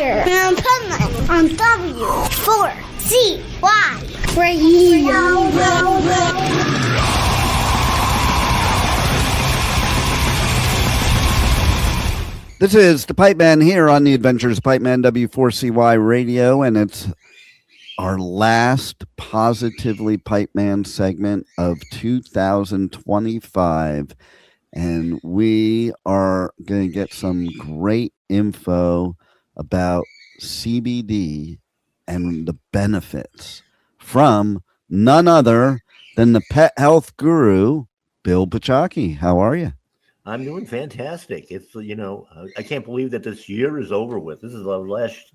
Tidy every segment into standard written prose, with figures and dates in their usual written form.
Adventures of Pipeman on W4CY Radio. This is the Pipeman here on the Adventures of Pipeman W4CY Radio, and it's our last Positively Pipeman segment of 2025. And we are going to get some great info about CBD and the benefits from none other than the pet health guru, Bill Pachaki. How are you? I'm doing fantastic. It's, I can't believe that this year is over with. This is our last,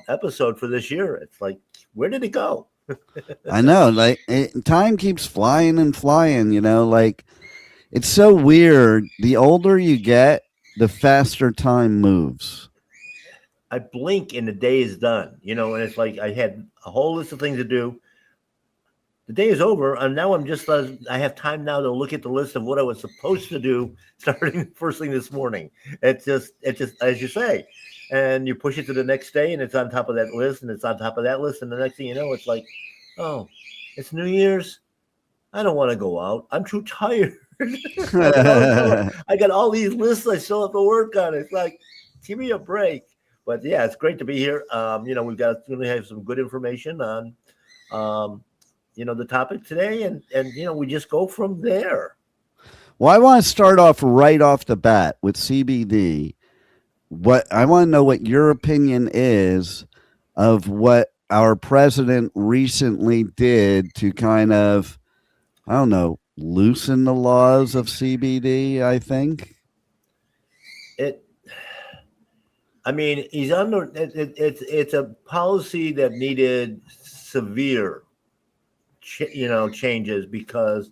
episode for this year. It's like, where did it go? I know, time keeps flying and flying, it's so weird. The older you get, the faster time moves. I blink and the day is done, and it's like I had a whole list of things to do. The day is over, and now I have time now to look at the list of what I was supposed to do starting first thing this morning. It's just as you say, and you push it to the next day, and it's on top of that list, and it's on top of that list, and the next thing you know, it's like, oh, it's New Year's. I don't want to go out. I'm too tired. I got all these lists I still have to work on. It's like, give me a break. But yeah, it's great to be here. We've got to have some good information on, the topic today, and we just go from there. Well, I want to start off right off the bat with CBD. I want to know what your opinion is of what our president recently did to kind of, I don't know, loosen the laws of CBD, I think. He's under it's a policy that needed severe changes, because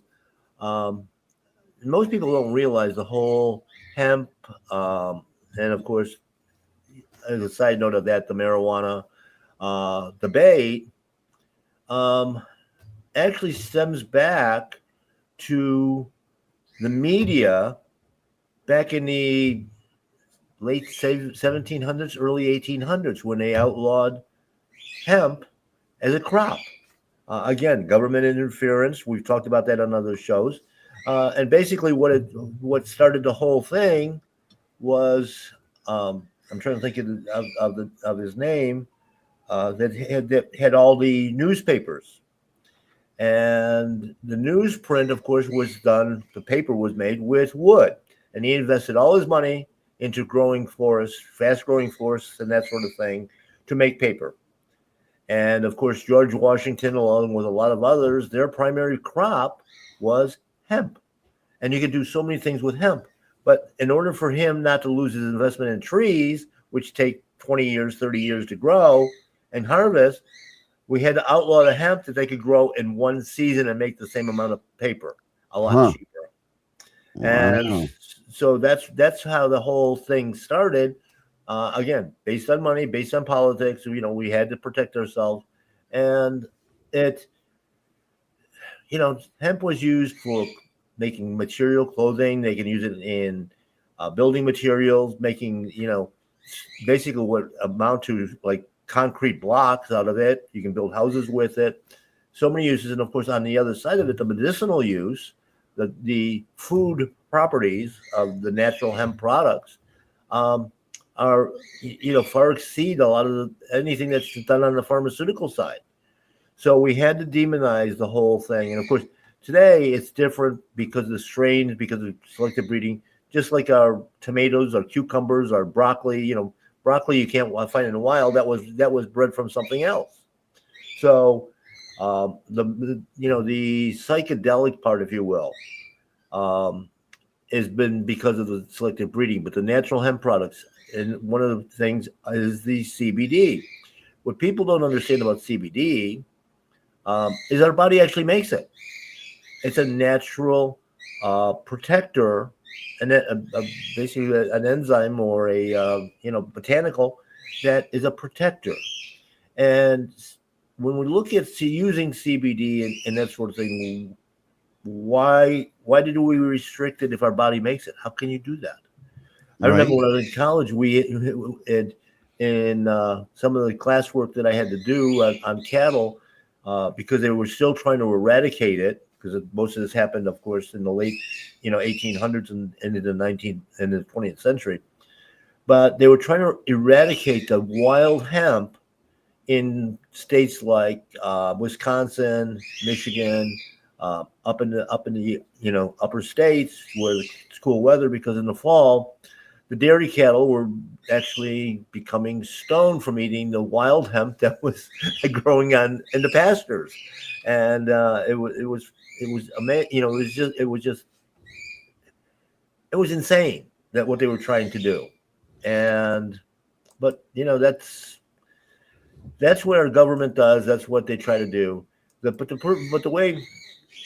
most people don't realize the whole hemp, and of course, as a side note of that, the marijuana debate actually stems back to the media back in the late 1700s, early 1800s, when they outlawed hemp as a crop. Again, government interference. We've talked about that on other shows. And basically what started the whole thing was, I'm trying to think of his name, that had all the newspapers. And the newsprint, of course, the paper was made with wood. And he invested all his money into growing forests, fast-growing forests, and that sort of thing, to make paper. And, of course, George Washington, along with a lot of others, their primary crop was hemp. And you could do so many things with hemp. But in order for him not to lose his investment in trees, which take 20 years, 30 years to grow and harvest, we had to outlaw the hemp that they could grow in one season and make the same amount of paper, a lot cheaper. And so that's how the whole thing started. Again, based on money, based on politics, we had to protect ourselves. And hemp was used for making material clothing. They can use it in building materials, making, basically what amount to like concrete blocks out of it. You can build houses with it. So many uses. And of course, on the other side of it, the medicinal use, the food properties of the natural hemp products, are, far exceed a lot of anything that's done on the pharmaceutical side. So we had to demonize the whole thing. And of course, today it's different because of the strains, because of selective breeding, just like our tomatoes, our cucumbers, our broccoli. Broccoli you can't find in the wild. That was bred from something else. So the psychedelic part, if you will, has been because of the selective breeding. But the natural hemp products, and one of the things is the CBD. What people don't understand about CBD is our body actually makes it. It's a natural protector, and basically an enzyme or a botanical that is a protector. And when we look at using CBD and that sort of thing, why did we restrict it if our body makes it? How can you do that? I remember when I was in college, in some of the classwork that I had to do on cattle, because they were still trying to eradicate it, because most of this happened, of course, in the late, 1800s and into the 20th century. But they were trying to eradicate the wild hemp in states like Wisconsin, Michigan, up in the upper states where it's cool weather, because in the fall the dairy cattle were actually becoming stoned from eating the wild hemp that was growing in the pastures, and it was amazing. It was insane that what they were trying to do, but that's what our government does. That's what they try to do. But the way,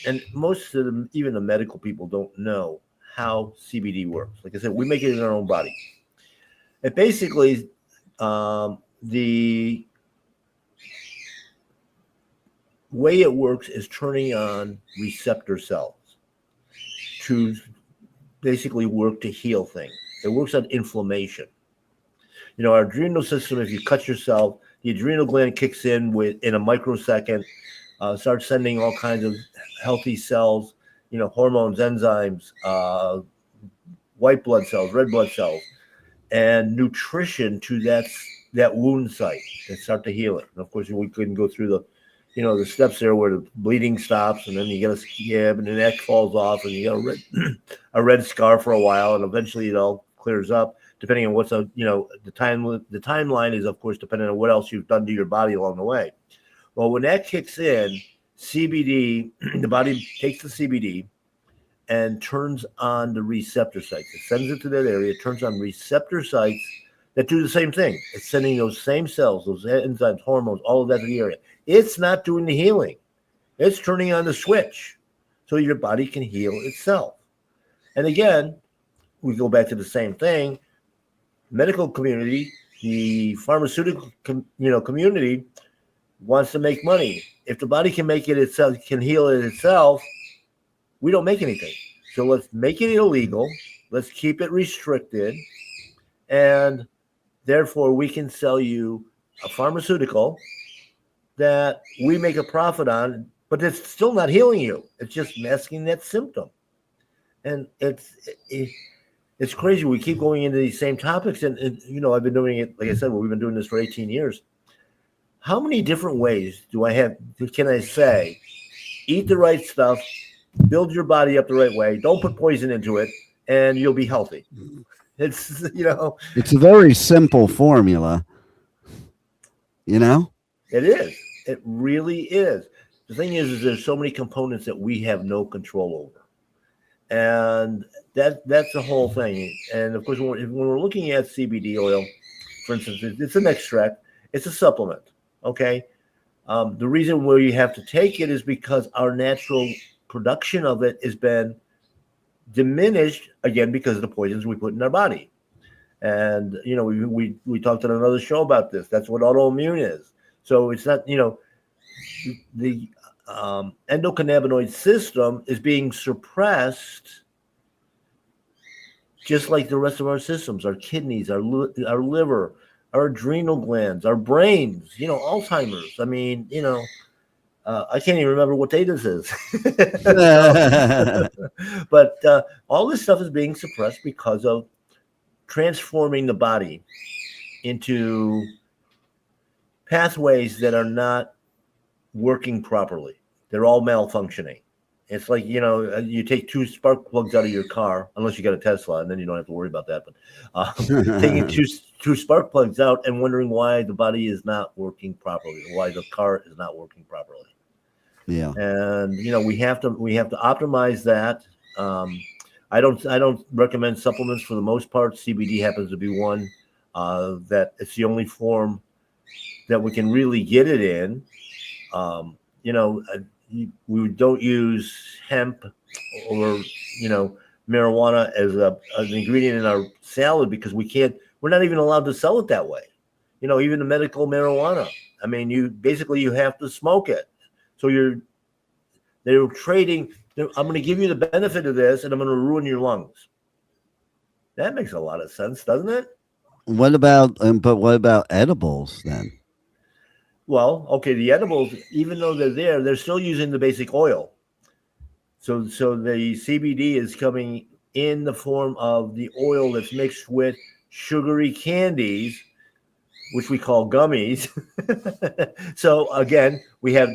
and most of them, even the medical people, don't know how CBD works. Like I said, we make it in our own body. It basically, the way it works is turning on receptor cells to basically work to heal things. It works on inflammation. Our adrenal system, if you cut yourself, the adrenal gland kicks in in a microsecond, starts sending all kinds of healthy cells, hormones, enzymes, white blood cells, red blood cells, and nutrition to that wound site and start to heal it. And of course, we couldn't go through the steps there where the bleeding stops, and then you get a scab, and the neck falls off, and you get a red scar for a while, and eventually it all clears up, depending on the timeline is, of course, depending on what else you've done to your body along the way. Well, when that kicks in, CBD, the body takes the CBD and turns on the receptor sites. It sends it to that area, turns on receptor sites that do the same thing. It's sending those same cells, those enzymes, hormones, all of that to the area. It's not doing the healing. It's turning on the switch so your body can heal itself. And again, we go back to the same thing. Medical community, the pharmaceutical community wants to make money. If the body can make it itself, can heal it itself, we don't make anything. So let's make it illegal. Let's keep it restricted. And therefore, we can sell you a pharmaceutical that we make a profit on, but it's still not healing you. It's just masking that symptom. And it's crazy. We keep going into these same topics. And I've been doing it, like I said, we've been doing this for 18 years. How many different ways can I say, eat the right stuff, build your body up the right way, don't put poison into it, and you'll be healthy? It's, it's a very simple formula, It is. It really is. The thing is there's so many components that we have no control over. And that's the whole thing. And of course, when we're looking at CBD oil, for instance, it's an extract, it's a supplement. Okay. The reason where you have to take it is because our natural production of it has been diminished, again, because of the poisons we put in our body. And, we talked on another show about this. That's what autoimmune is. So it's not, the endocannabinoid system is being suppressed just like the rest of our systems, our kidneys, our liver, our adrenal glands, our brains, Alzheimer's. I mean, I can't even remember what day this is. But all this stuff is being suppressed because of transforming the body into pathways that are not working properly. They're all malfunctioning. It's like, you take two spark plugs out of your car, unless you got a Tesla, and then you don't have to worry about that. But taking two spark plugs out and wondering why the body is not working properly, why the car is not working properly. Yeah. And we have to optimize that. I don't recommend supplements for the most part. CBD happens to be one that it's the only form that we can really get it in. We don't use hemp or marijuana as an ingredient in our salad because we're not even allowed to sell it that way. Even the medical marijuana. I mean, you have to smoke it. So they're trading. I'm going to give you the benefit of this, and I'm going to ruin your lungs. That makes a lot of sense, doesn't it? What about, but what about edibles then? Well, okay, the edibles, even though they're there, they're still using the basic oil. So the CBD is coming in the form of the oil that's mixed with sugary candies, which we call gummies. So again, we have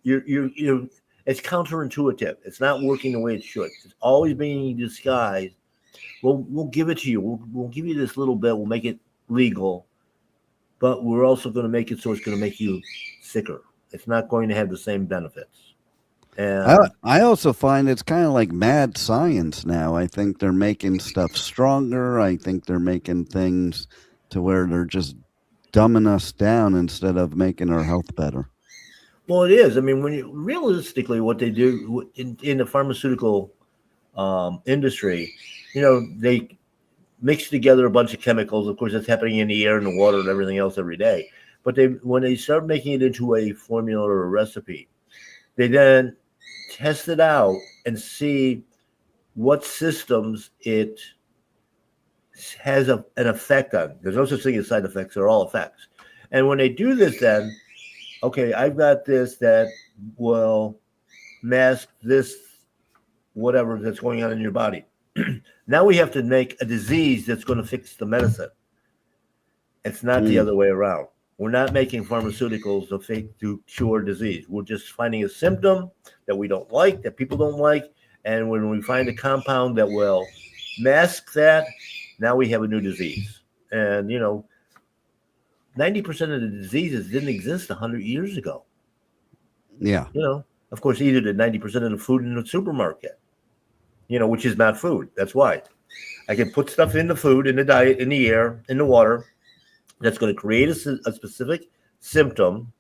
you. It's counterintuitive. It's not working the way it should. It's always being disguised. We'll give it to you. We'll give you this little bit. We'll make it legal, but we're also going to make it so it's going to make you sicker. It's not going to have the same benefits. And I also find it's kind of like mad science now. I think they're making stuff stronger. I think they're making things to where they're just dumbing us down instead of making our health better. well, it is. I mean, when you realistically, what they do in the pharmaceutical industry, they mix together a bunch of chemicals. Of course, that's happening in the air and the water and everything else every day. But when they start making it into a formula or a recipe, they then test it out and see what systems it has an effect on. There's no such thing as side effects; they're all effects. And when they do this, then okay, I've got this that will mask this whatever that's going on in your body. Now we have to make a disease that's going to fix the medicine. It's not the other way around. We're not making pharmaceuticals to cure disease. We're just finding a symptom that we don't like, that people don't like. And when we find a compound that will mask that, now we have a new disease. And, 90% of the diseases didn't exist 100 years ago. Yeah. Of course, either did 90% of the food in the supermarket, which is not food. That's why. I can put stuff in the food, in the diet, in the air, in the water that's going to create a specific symptom.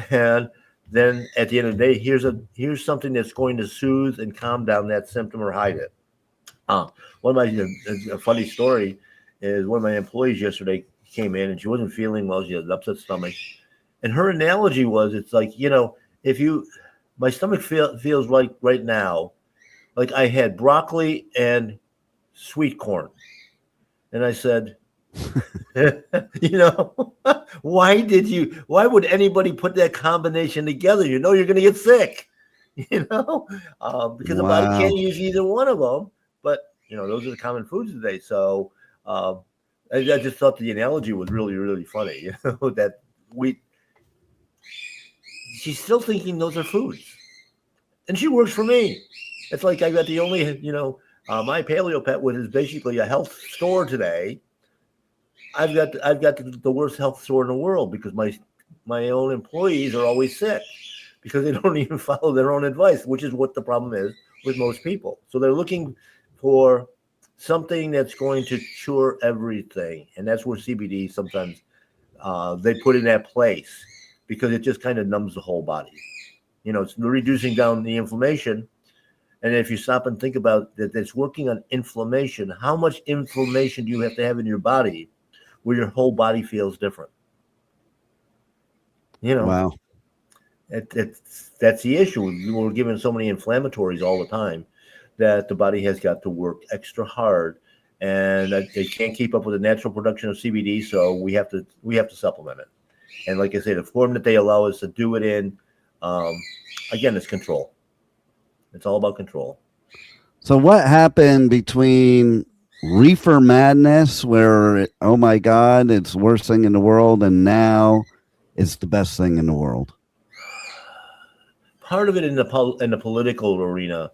And then at the end of the day, here's something that's going to soothe and calm down that symptom or hide it. One of a funny story is one of my employees yesterday came in and she wasn't feeling well. She had an upset stomach. And her analogy was, it's like, my stomach feels like right now, like I had broccoli and sweet corn. And I said, why would anybody put that combination together? You're going to get sick, because the body can't use either one of them. But, those are the common foods today. So I just thought the analogy was really, really funny, that she's still thinking those are foods. And she works for me. It's like I got the only, my Paleo Pet, which is basically a health store today. I've got the worst health store in the world because my own employees are always sick because they don't even follow their own advice, which is what the problem is with most people. So they're looking for something that's going to cure everything, and that's where CBD sometimes they put in that place because it just kind of numbs the whole body. It's reducing down the inflammation. And if you stop and think about that, it's working on inflammation. How much inflammation do you have to have in your body where your whole body feels different? Wow. That's the issue. We're given so many inflammatories all the time that the body has got to work extra hard, and they can't keep up with the natural production of CBD. So we have to supplement it. And like I say, the form that they allow us to do it in, again, it's control. It's all about control. So what happened between Reefer Madness, where, oh my God, it's the worst thing in the world, and now it's the best thing in the world? Part of it in the political arena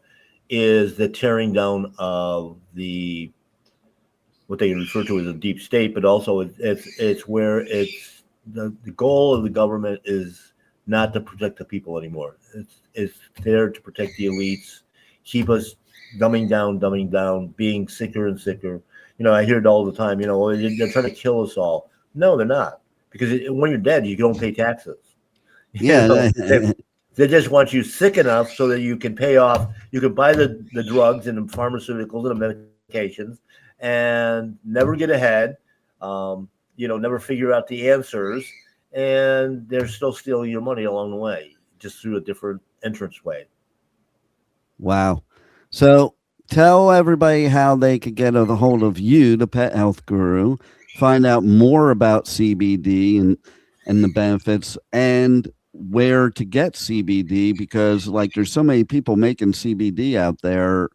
is the tearing down of what they refer to as a deep state, but also it's where it's the goal of the government is not to protect the people anymore. It's there to protect the elites, keep us dumbing down, being sicker and sicker. I hear it all the time. They're trying to kill us all. No, they're not, because when you're dead, you don't pay taxes. Yeah. They just want you sick enough so that you can pay off. You can buy the drugs and the pharmaceuticals and the medications, and never get ahead. Never figure out the answers, and they're still stealing your money along the way, just through a different entrance way. Wow. So tell everybody how they could get a hold of you, the pet health guru, find out more about CBD and the benefits, and where to get CBD, because like there's so many people making CBD out there.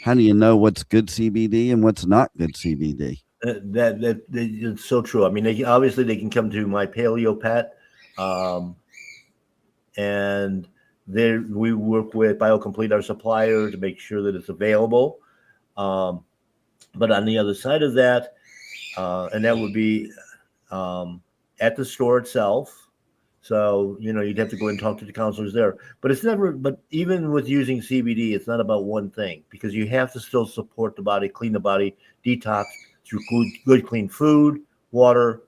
How do you know what's good CBD and what's not good CBD? That it's so true. I mean, they can come to my Paleo Pet, and we work with BioComplete, our supplier, to make sure that it's available. But on the other side of that, and that would be at the store itself. So, you'd have to go and talk to the counselors there. But even with using CBD, it's not about one thing, because you have to still support the body, clean the body, detox through good clean food, water,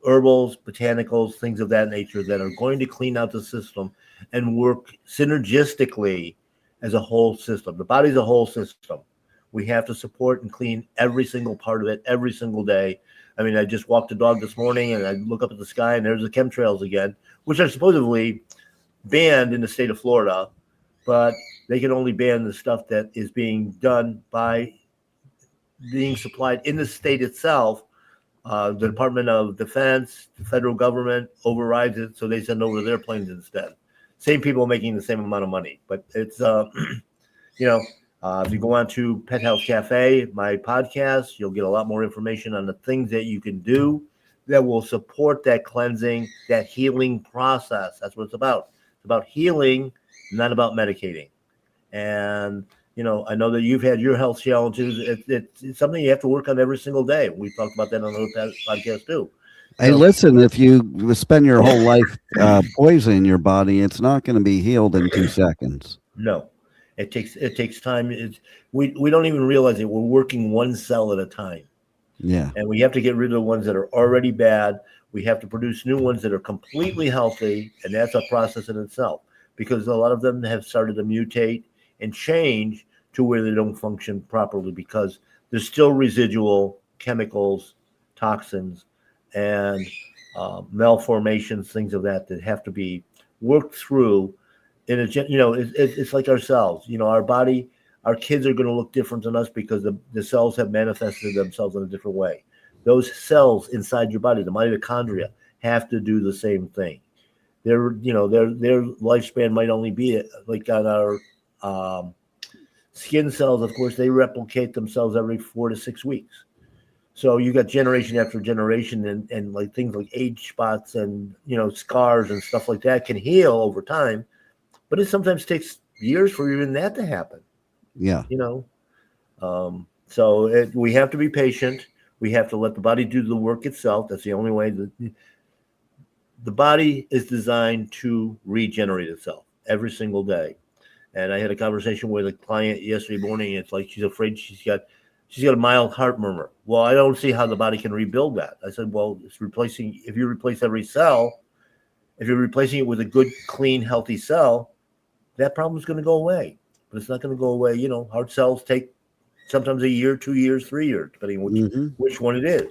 herbals, botanicals, things of that nature that are going to clean out the system and work synergistically as a whole system. The body's a whole system. We have to support and clean every single part of it every single day. I mean, I just walked the dog this morning, and I look up at the sky, and there's the chemtrails again, which are supposedly banned in the state of Florida, but they can only ban the stuff that is being done by being supplied in the state itself. The Department of Defense, the federal government overrides it, so they send over their planes instead. Same people making the same amount of money, but it's if you go on to Pet Health Cafe, my podcast, you'll get a lot more information on the things that you can do that will support that cleansing, that healing process. That's what it's about. It's about healing, not about medicating. And, I know that you've had your health challenges. It's something you have to work on every single day. We talked about that on the podcast too. Hey, listen, if you spend your whole life poisoning your body, it's not going to be healed in 2 seconds. No. It takes time. We don't even realize it. We're working one cell at a time. Yeah. And we have to get rid of the ones that are already bad. We have to produce new ones that are completely healthy, and that's a process in itself, because a lot of them have started to mutate and change to where they don't function properly, because there's still residual chemicals, toxins, and malformations, things of that have to be worked through. It's like ourselves. Our body, our kids are going to look different than us because the cells have manifested themselves in a different way. Those cells inside your body, the mitochondria, have to do the same thing. Their lifespan might only be like on our skin cells. Of course, they replicate themselves every 4 to 6 weeks. So you got generation after generation, and like things like age spots and scars and stuff like that can heal over time. But it sometimes takes years for even that to happen. Yeah. So we have to be patient. We have to let the body do the work itself. That's the only way. The body is designed to regenerate itself every single day. And I had a conversation with a client yesterday morning. It's like she's afraid she's got a mild heart murmur. Well, I don't see how the body can rebuild that. I said, well, if you replace every cell, if you're replacing it with a good, clean, healthy cell, that problem is going to go away. But it's not going to go away. Heart cells take sometimes a year, 2 years, 3 years, depending on which one it is.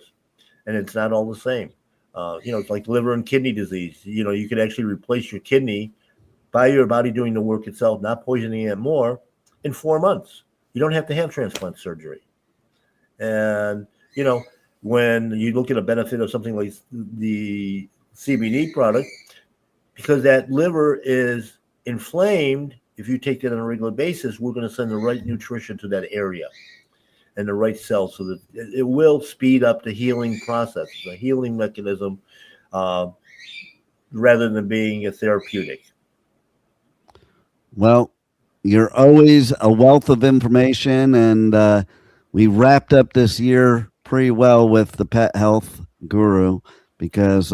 And it's not all the same. It's like liver and kidney disease. You can actually replace your kidney by your body doing the work itself, not poisoning it more, in 4 months. You don't have to have transplant surgery. And, when you look at a benefit of something like the CBD product, because that liver is inflamed, if you take that on a regular basis, we're going to send the right nutrition to that area and the right cells, so that it will speed up the healing process. It's a healing mechanism rather than being a therapeutic. Well, you're always a wealth of information, and we wrapped up this year pretty well with the Pet Health Guru, because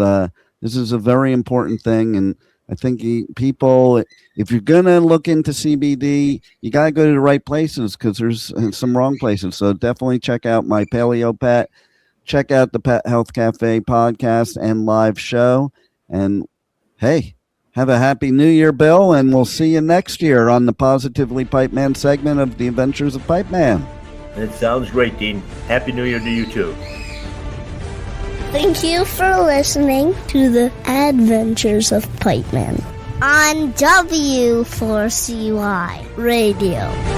this is a very important thing. And I think people, if you're going to look into CBD, you got to go to the right places, because there's some wrong places. So definitely check out my Paleo Pet, check out the Pet Health Cafe podcast and live show. And hey, have a happy new year, Bill, and we'll see you next year on the Positively Pipeman segment of the Adventures of Pipeman. It sounds great, Dean. Happy New Year to you too. Thank you for listening to the Adventures of Pipeman on W4CY Radio.